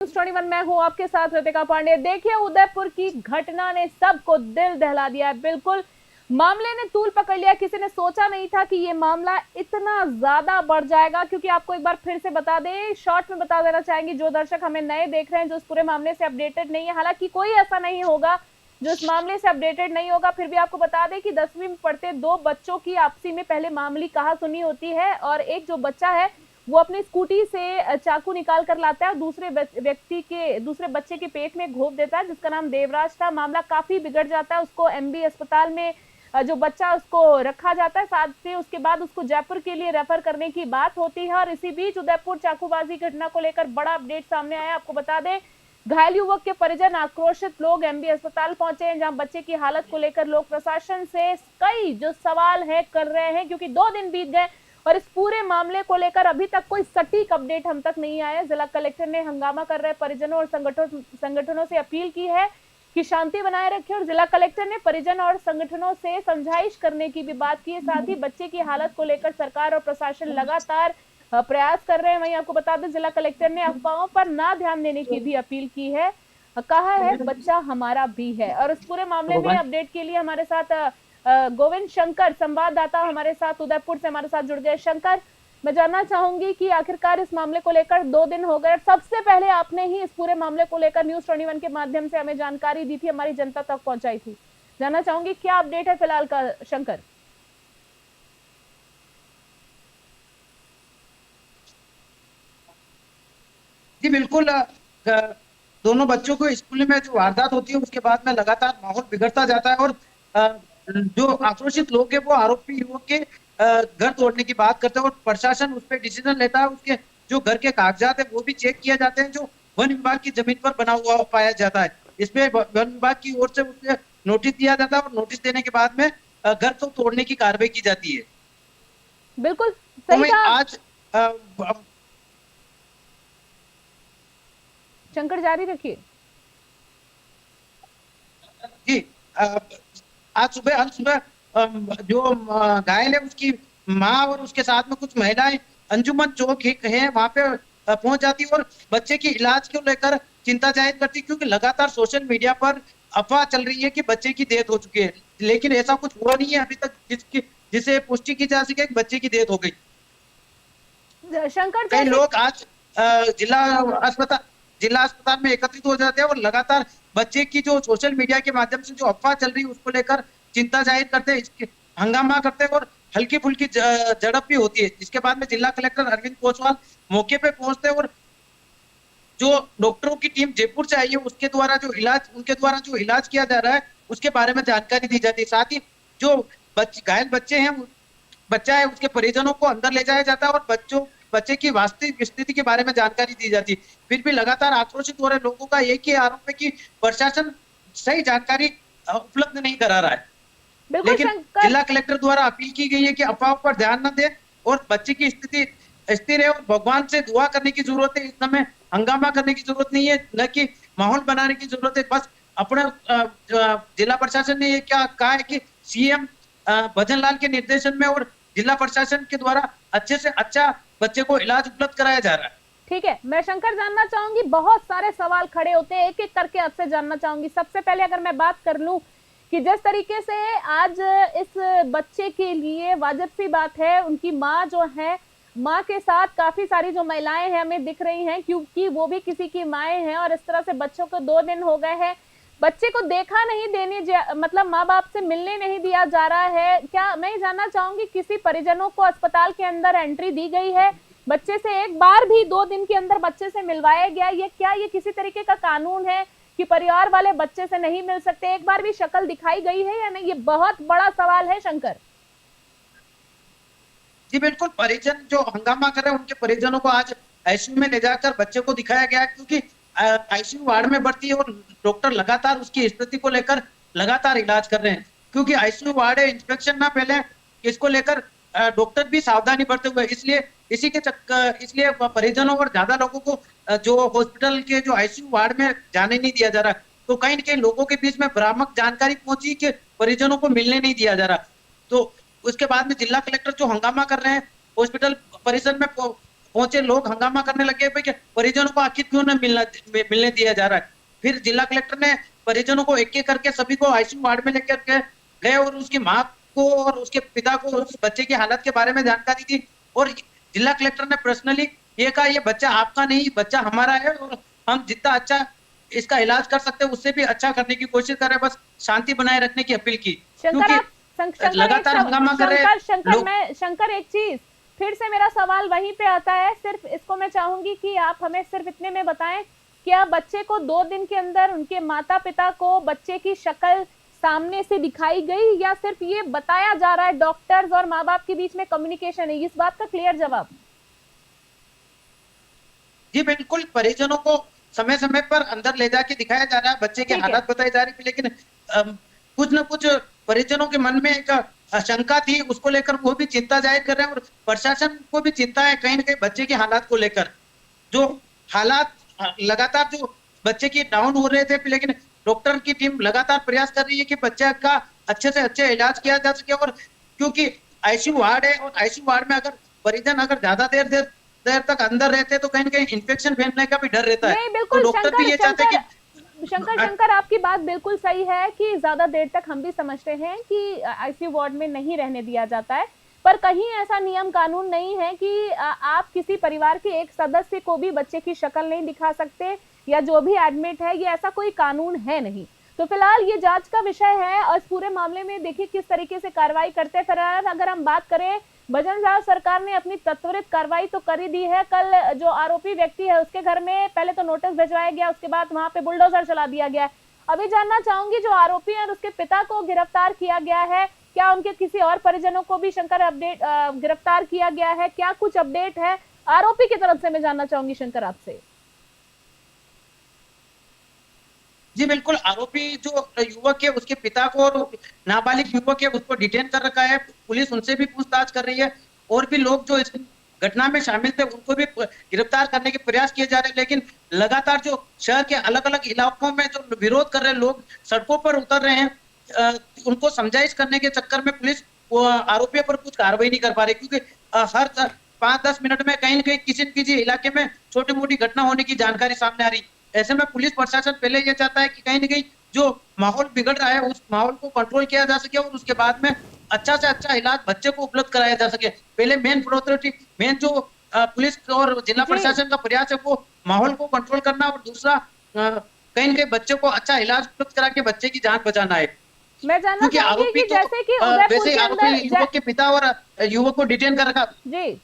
News 21 मैं हूं आपके साथ रितिका पांडे। देखिए, उदयपुर की घटना ने सबको दिल दहला दिया है। बिल्कुल मामले ने तूल पकड़ लिया। किसी ने सोचा नहीं था कि ये मामला इतना ज्यादा बढ़ जाएगा, क्योंकि आपको एक बार फिर से बता दें, शॉर्ट में बता देना चाहेंगे जो दर्शक हमें नए देख रहे हैं, जो इस पूरे मामले से अपडेटेड नहीं है। हालांकि कोई ऐसा नहीं होगा जो इस मामले से अपडेटेड नहीं होगा, फिर भी आपको बता दें कि 10वीं में पढ़ते दो बच्चों की आपसी में पहले मामूली कहा सुनी होती है, और एक जो बच्चा है वो अपनी स्कूटी से चाकू निकाल कर लाता है और दूसरे बच्चे के पेट में घोंप देता है, जिसका नाम देवराज था। मामला काफी बिगड़ जाता है। उसको एमबी अस्पताल में जो बच्चा उसको रखा जाता है, साथ ही उसके बाद उसको जयपुर के लिए रेफर करने की बात होती है। और इसी बीच उदयपुर चाकूबाजी घटना को लेकर बड़ा अपडेट सामने आया। आपको बता दें, घायल युवक के परिजन आक्रोशित लोग एमबी अस्पताल पहुंचे हैं, जहां बच्चे की हालत को लेकर लोग प्रशासन से कई जो सवाल है कर रहे हैं, क्योंकि 2 दिन बीत गए और इस पूरे मामले को लेकर अभी तक कोई सटीक अपडेट हम तक नहीं आया। जिला कलेक्टर ने हंगामा कर रहे परिजनों और संगठनों से अपील की है कि शांति बनाए रखें, और जिला कलेक्टर ने परिजन और संगठनों से समझाइश करने की भी बात की है। साथ ही बच्चे की हालत को लेकर सरकार और प्रशासन लगातार प्रयास कर रहे हैं। वहीं आपको बता दें, जिला कलेक्टर ने अफवाहों पर ना ध्यान देने की भी अपील की है। कहा है बच्चा हमारा भी है। और इस पूरे मामले में अपडेट के लिए हमारे साथ गोविंद शंकर संवाददाता हमारे साथ उदयपुर से हमारे साथ जुड़ गए। शंकर, मैं जानना चाहूंगी कि आखिरकार इस मामले को लेकर 2 दिन हो गए, सबसे पहले आपने ही इस पूरे मामले को लेकर न्यूज़ 21 के माध्यम से हमें जानकारी दी थी, हमारी जनता तक पहुंचाई थी। जानना चाहूंगी क्या अपडेट है फिलहाल का, शंकर? जी बिल्कुल। दोनों बच्चों को स्कूल में जो वारदात होती है उसके बाद में लगातार माहौल बिगड़ता जाता है, और जो आक्रोशित लोग हैं वो आरोपी युवक के घर तोड़ने की बात करते हैं, और प्रशासन उस पर डिसीजन लेता है। उसके जो घर के कागजात है वो भी चेक किया जाते हैं, जो वन विभाग की जमीन पर बना हुआ पाया जाता है। इसमें वन विभाग की ओर से उसे नोटिस दिया जाता है, और नोटिस देने के बाद में घर को तोड़ने की कार्रवाई की जाती है। बिल्कुल तो सही मैं था आज शंकर, जारी रखिए। जी आज सुबह जो घायल है उसकी माँ और उसके साथ में कुछ महिलाएं अंजुमन चौक है वहां पे पहुंच जाती, और बच्चे की इलाज को लेकर चिंता जाहिर करती, क्योंकि लगातार सोशल मीडिया पर अफवाह चल रही है कि बच्चे की डेथ हो चुकी है, लेकिन ऐसा कुछ हुआ नहीं है अभी तक जिसे पुष्टि की जा सके कि बच्चे की डेथ हो गई। शंकर, कई जैसे लोग आज जिला अस्पताल में एकत्रित हो जाते हैं, और लगातार बच्चे की जो सोशल मीडिया के माध्यम से जो अफवाह चल रही है उसको लेकर चिंता जाहिर करते हैं, इसके हंगामा करते हैं, और हल्की फुल्की झड़प भी होती है। इसके बाद में जिला कलेक्टर अरविंद कोसवाल मौके पे पहुंचते हैं, और जो डॉक्टरों की टीम जयपुर से आई है उनके द्वारा जो इलाज किया जा रहा है उसके बारे में जानकारी दी जाती है। साथ ही जो घायल बच्चे हैं, बच्चा है, उसके परिजनों को अंदर ले जाया जाता है, और बच्चे की वास्तविक स्थिति के बारे में जानकारी दी जाती है। फिर भी लगातार आक्रोशित हो रहे लोगों का एक ही आरोप है कि प्रशासन सही जानकारी उपलब्ध नहीं करा रहा है। बिल्कुल लेकिन शंकर, जिला कलेक्टर द्वारा अपील की गई है कि अफवाह पर ध्यान न दे, और बच्चे की स्थिति स्थिर है, और भगवान से दुआ करने की जरूरत है। इस समय हंगामा करने की जरूरत नहीं है, न कि माहौल बनाने की जरूरत है। बस अपने जिला प्रशासन ने ये क्या कहा है कि सीएम भजन लाल के निर्देशन में और जिला प्रशासन के द्वारा अच्छे से अच्छा बच्चे को इलाज उपलब्ध कराया जा रहा है। ठीक है। मैं शंकर जानना चाहूंगी, बहुत सारे सवाल खड़े होते हैं, एक एक करके आपसे जानना चाहूंगी। सबसे पहले अगर मैं बात कर लूं कि जिस तरीके से आज इस बच्चे के लिए वाजिब सी बात है, उनकी माँ जो है, माँ के साथ काफी सारी जो महिलाएं हैं हमें दिख रही हैं, क्योंकि वो भी किसी की माएं हैं, और इस तरह से बच्चों को 2 दिन हो गए हैं, बच्चे को देखा नहीं मतलब माँ बाप से मिलने नहीं दिया जा रहा है। क्या मैं ये जानना चाहूंगी, किसी परिजनों को अस्पताल के अंदर एंट्री दी गई है? बच्चे से एक बार भी 2 दिन के अंदर बच्चे से मिलवाया गया? ये किसी तरीके का कानून है कि परिवार वाले बच्चे से नहीं मिल सकते? एक बार भी शक्ल दिखाई गई है या नहीं? ये बहुत बड़ा सवाल है शंकर। जी बिल्कुल। परिजन जो हंगामा कर रहे हैं उनके परिजनों को आज आईसीयू में ले जाकर बच्चे को दिखाया गया है, क्योंकि आईसीयू वार्ड में भर्ती है, और डॉक्टर लगातार उसकी स्थिति को लेकर लगातार इलाज कर रहे हैं। क्योंकि आईसीयू वार्ड है, इंस्पेक्शन ना पहले, इसको लेकर डॉक्टर भी सावधानी बरते हुए, इसलिए परिजनों और ज्यादा लोगों को जो हॉस्पिटल के जो आईसीयू वार्ड में जाने नहीं दिया जा रहा। तो कहीं न कहीं लोगों के बीच में भ्रामक जानकारी पहुंची कि परिजनों को मिलने नहीं दिया जा रहा। तो उसके बाद में जिला कलेक्टर जो हंगामा कर रहे हैं हॉस्पिटल परिसर में पहुंचे लोग हंगामा करने लगे भाई कि परिजनों को आखिर क्यों न मिलने दिया जा रहा है। फिर जिला कलेक्टर ने परिजनों को एक एक करके सभी को आईसीयू वार्ड में लेकर के गए और उसकी माँ को और उसके पिता को उस बच्चे की हालत के बारे में जानकारी दी और जिला कलेक्टर ने पर्सनली ये कहा ये बच्चा आपका नहीं, बच्चा हमारा है और हम जितना अच्छा इसका इलाज कर सकते हैं उससे भी अच्छा करने की कोशिश कर रहे हैं, बस शांति बनाए रखने की अपील की। शंकर आप क्योंकि लगातार हंगामा कर रहे शंकर एक चीज फिर से मेरा सवाल वहीं पे आता है, सिर्फ इसको मैं चाहूंगी कि आप हमें सिर्फ इतने में बताएं, क्या बच्चे को 2 दिन के अंदर उनके माता पिता को बच्चे की शक्ल सामने से दिखाई गई या सिर्फ ये बताया जा रहा है डॉक्टर्स और माँ बाप के बीच में कम्युनिकेशन है? इस बात का क्लियर जवाब। जी बिल्कुल, परिजनों को समय समय पर अंदर ले जाके दिखाया जा रहा है, बच्चे की हालत बताई जा रही है, लेकिन कुछ न कुछ परिजनों के मन में एक शंका थी, उसको लेकर वो भी चिंता जाहिर कर रहे हैं और प्रशासन को भी चिंता है कहीं न कहीं बच्चे की हालात को लेकर। जो हालात लगातार जो बच्चे की डाउन हो रहे थे, लेकिन डॉक्टर की टीम लगातार प्रयास कर रही है कि बच्चे का अच्छे से अच्छे इलाज किया जा सके और क्योंकि आईसीयू वार्ड है और आईसीयू वार्ड में अगर परिजन अगर ज्यादा देर तक अंदर रहते तो कहीं न कहीं इन्फेक्शन फैलने का भी डर रहता है। नहीं बिल्कुल, तो डॉक्टर भी ये चाहते हैं कि शंकर आपकी बात बिल्कुल सही है कि ज्यादा देर तक हम भी समझते हैं कि आईसीयू वार्ड में नहीं रहने दिया जाता है, पर कहीं ऐसा नियम कानून नहीं है कि आप किसी परिवार के एक सदस्य को भी बच्चे की शक्ल नहीं दिखा सकते या जो भी एडमिट है, ये ऐसा कोई कानून है नहीं। तो फिलहाल ये जांच का विषय है और इस पूरे मामले में देखिए किस तरीके से कार्रवाई करते हैं। फिलहाल अगर हम बात करें, भजनलाल सरकार ने अपनी त्वरित कार्रवाई तो कर ही दी है। कल जो आरोपी व्यक्ति है उसके घर में पहले तो नोटिस भिजवाया गया, उसके बाद वहां पे बुलडोजर चला दिया गया। अभी जानना चाहूंगी जो आरोपी है और उसके पिता को गिरफ्तार किया गया है, क्या उनके किसी और परिजनों को भी शंकर अपडेट गिरफ्तार किया गया है, क्या कुछ अपडेट है आरोपी की तरफ से? मैं जानना चाहूंगी शंकर आपसे। जी बिल्कुल, आरोपी जो युवक है उसके पिता को और नाबालिग युवक है उसको डिटेन कर रखा है, पुलिस उनसे भी पूछताछ कर रही है और भी लोग जो इस घटना में शामिल थे उनको भी गिरफ्तार करने के प्रयास किए जा रहे हैं। लेकिन लगातार जो शहर के अलग अलग इलाकों में जो विरोध कर रहे लोग सड़कों पर उतर रहे हैं, उनको समझाइश करने के चक्कर में पुलिस आरोपियों पर कुछ कार्रवाई नहीं कर पा रही, क्योंकि हर 5-10 मिनट में कहीं न कहीं किसी न किसी इलाके में छोटी मोटी घटना होने की जानकारी सामने आ रही। ऐसे में पुलिस प्रशासन पहले ये चाहता है कि कहीं न कहीं जो माहौल बिगड़ रहा है उस माहौल को कंट्रोल किया जा सके और उसके बाद में अच्छा से अच्छा इलाज बच्चे को उपलब्ध कराया जा सके। पहले मेन प्रायोरिटी जो पुलिस और जिला प्रशासन का प्रयास है वो माहौल को कंट्रोल करना और दूसरा कहीं न कहीं बच्चे को अच्छा इलाज उपलब्ध करा के बच्चे की जान बचाना है। मैं जानना चाहूंगी कि जैसे कि उदयपुर के अंदर युवक के पिता और युवक को डिटेन कर रखा। जी,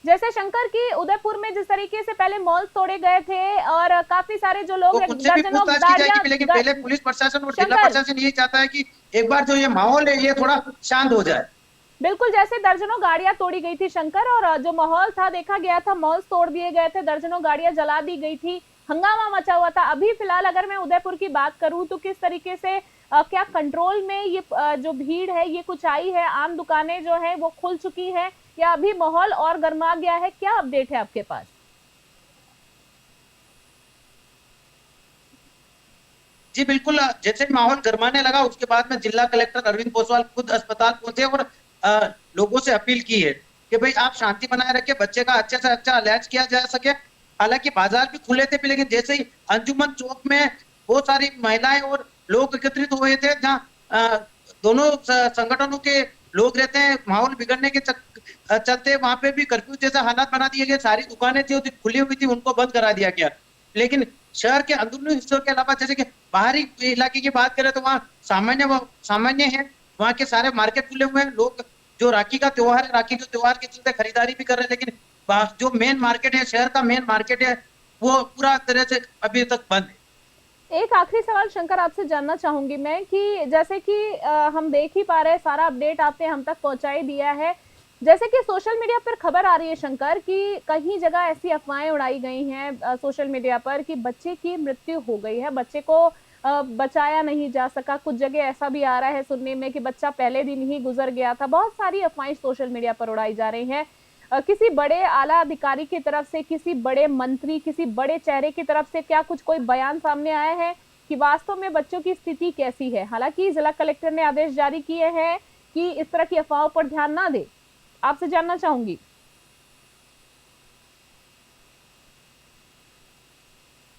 जैसे शंकर की उदयपुर में जिस तरीके से पहले मॉल तोड़े गए थे और काफी सारे जो लोग लेकिन पहले पुलिस प्रशासन और जिला प्रशासन यही चाहता है कि एक बार जो ये माहौल है ये थोड़ा शांत हो जाए। बिल्कुल, जैसे दर्जनों गाड़ियां तोड़ी गई थी शंकर और जो माहौल था देखा गया था, मॉल्स तोड़ दिए गए थे, दर्जनों गाड़ियां जला दी गई थी, हंगामा मचा हुआ था। अभी फिलहाल अगर मैं उदयपुर की बात करूं तो किस तरीके से क्या कंट्रोल में ये जो भीड़ है ये कुछ आई है, आम दुकानें जो है वो खुल चुकी है या अभी माहौल और गर्मा गया है, क्या अपडेट है आपके पास? जी बिल्कुल, जैसे माहौल गरमाने लगा उसके बाद में जिला कलेक्टर अरविंद पोसवाल खुद अस्पताल पहुंचे और लोगों से अपील की है कि भाई आप शांति बनाए रखें, बच्चे का अच्छे से अच्छा इलाज किया जा सके। हालांकि बाजार भी खुले थे, लेकिन जैसे ही अंजुमन चौक में बहुत सारी महिलाएं और लोग एकत्रित हुए थे जहाँ दोनों संगठनों के लोग रहते हैं, माहौल बिगड़ने के चलते वहां पे भी कर्फ्यू जैसा हालात बना दिए गए। सारी दुकानें जो खुली हुई थी उनको बंद करा दिया गया। लेकिन शहर के अंदरूनी हिस्सों के अलावा जैसे कि बाहरी इलाके की बात करें तो वहाँ सामान्य है, वहाँ के सारे मार्केट खुले हुए हैं। लोग जो राखी का त्योहार है, राखी के त्योहार के चलते खरीदारी भी कर रहे हैं, लेकिन जो मेन मार्केट है, शहर का मेन मार्केट है, वो पूरा तरह से अभी तक बंद है। एक आखिरी सवाल शंकर आपसे जानना चाहूंगी मैं कि जैसे कि हम देख ही पा रहे हैं, सारा अपडेट आपने हम तक पहुंचाई दिया है। जैसे कि सोशल मीडिया पर खबर आ रही है शंकर कि कहीं जगह ऐसी अफवाहें उड़ाई गई हैं सोशल मीडिया पर कि बच्चे की मृत्यु हो गई है, बच्चे को बचाया नहीं जा सका। कुछ जगह ऐसा भी आ रहा है सुनने में कि बच्चा पहले दिन ही गुजर गया था। बहुत सारी अफवाहें सोशल मीडिया पर उड़ाई जा रही हैं। किसी बड़े आला अधिकारी की तरफ से, किसी बड़े मंत्री, किसी बड़े चेहरे की तरफ से क्या कुछ कोई बयान सामने आया है कि वास्तव में बच्चों की स्थिति कैसी है? हालांकि जिला कलेक्टर ने आदेश जारी किए हैं कि इस तरह की अफवाहों पर ध्यान ना दे। आपसे जानना चाहूंगी।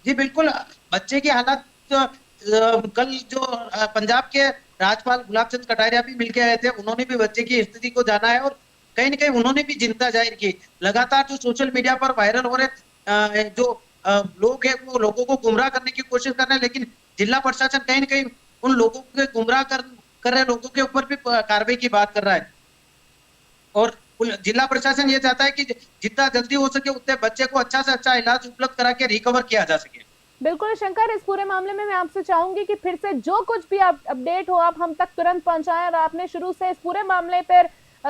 जी बिल्कुल, बच्चे की हालत कल जो पंजाब के राज्यपाल गुलाब चंद कटारिया भी मिलके आए थे, उन्होंने भी बच्चे की स्थिति को जाना है और कहीं न कहीं उन्होंने भी चिंता जाहिर की। लगातार जो सोशल मीडिया पर वायरल हो रहे जो लोग हैं वो लोगों को गुमराह करने की कोशिश कर रहे हैं, लेकिन जिला प्रशासन कहीं न कहीं उन लोगों के गुमराह कर रहे लोगों के ऊपर भी कार्रवाई की बात कर रहा है। और जिला प्रशासन ये चाहता है कि जितना जल्दी हो सके उतने बच्चे को अच्छा से अच्छा इलाज उपलब्ध करा के रिकवर किया जा सके। बिल्कुल शंकर, इस पूरे मामले में मैं आपसे चाहूंगी कि फिर से जो कुछ भी अपडेट हो आप हम तक तुरंत पहुंचाएं। और आपने शुरू से इस पूरे मामले पर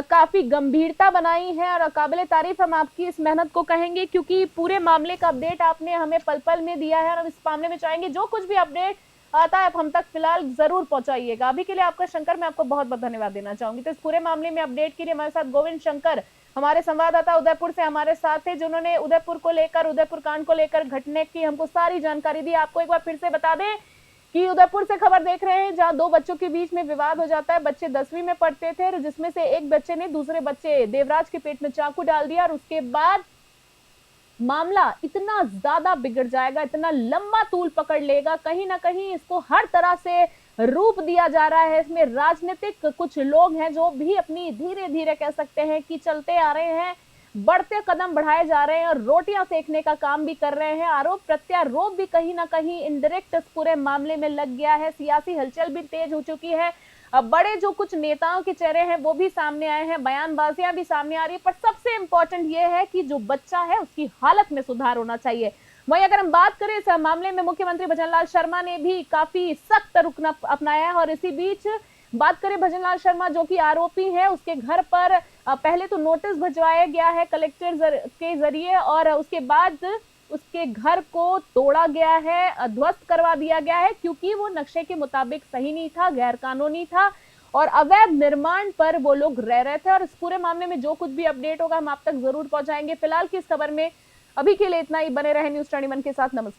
काफी गंभीरता बनाई है और काबिले तारीफ हम आपकी इस मेहनत को कहेंगे, क्योंकि पूरे मामले का अपडेट आपने हमें पल पल में दिया है। और इस मामले में चाहेंगे जो कुछ भी अपडेट आता है आप हम तक फिलहाल जरूर पहुंचाइएगा। अभी के लिए आपका शंकर मैं आपको बहुत बहुत धन्यवाद देना चाहूंगी। तो इस पूरे मामले में अपडेट के लिए हमारे साथ गोविंद शंकर हमारे संवाददाता उदयपुर से हमारे साथ थे, जिन्होंने उदयपुर को लेकर, उदयपुर कांड को लेकर घटने की हमको सारी जानकारी दी। आपको एक बार फिर से बता दें कि उदयपुर से खबर देख रहे हैं, जहां दो बच्चों के बीच में विवाद हो जाता है। बच्चे 10वीं में पढ़ते थे, जिसमें से एक बच्चे ने दूसरे बच्चे देवराज के पेट में चाकू डाल दिया और उसके बाद मामला इतना ज्यादा बिगड़ जाएगा, इतना लंबा तूल पकड़ लेगा, कहीं ना कहीं इसको हर तरह से रूप दिया जा रहा है। इसमें राजनीतिक कुछ लोग हैं जो भी अपनी धीरे धीरे कह सकते हैं कि चलते आ रहे हैं, बढ़ते कदम बढ़ाए जा रहे हैं और रोटियां सेकने का काम भी कर रहे हैं। आरोप प्रत्यारोप भी कहीं ना कहीं इनडायरेक्ट इस पूरे मामले में लग गया है। सियासी हलचल भी तेज हो चुकी है। अब बड़े जो कुछ नेताओं के चेहरे हैं वो भी सामने आए हैं, बयानबाजियां भी सामने आ रही है, पर सबसे इंपॉर्टेंट ये है कि जो बच्चा है उसकी हालत में सुधार होना चाहिए। वहीं अगर हम बात करें इस मामले में मुख्यमंत्री भजनलाल शर्मा ने भी काफी सख्त रुख अपनाया है। और इसी बीच बात करें भजनलाल शर्मा जो कि आरोपी है, उसके घर पर पहले तो नोटिस भिजवाया गया है कलेक्टर के जरिए और उसके बाद उसके घर को तोड़ा गया है, ध्वस्त करवा दिया गया है, क्योंकि वो नक्शे के मुताबिक सही नहीं था, गैर कानूनी था और अवैध निर्माण पर वो लोग रह रहे थे। और इस पूरे मामले में जो कुछ भी अपडेट होगा हम आप तक जरूर पहुंचाएंगे। फिलहाल की इस खबर में अभी के लिए इतना ही। बने रहे न्यूज़ 21 के साथ। नमस्कार।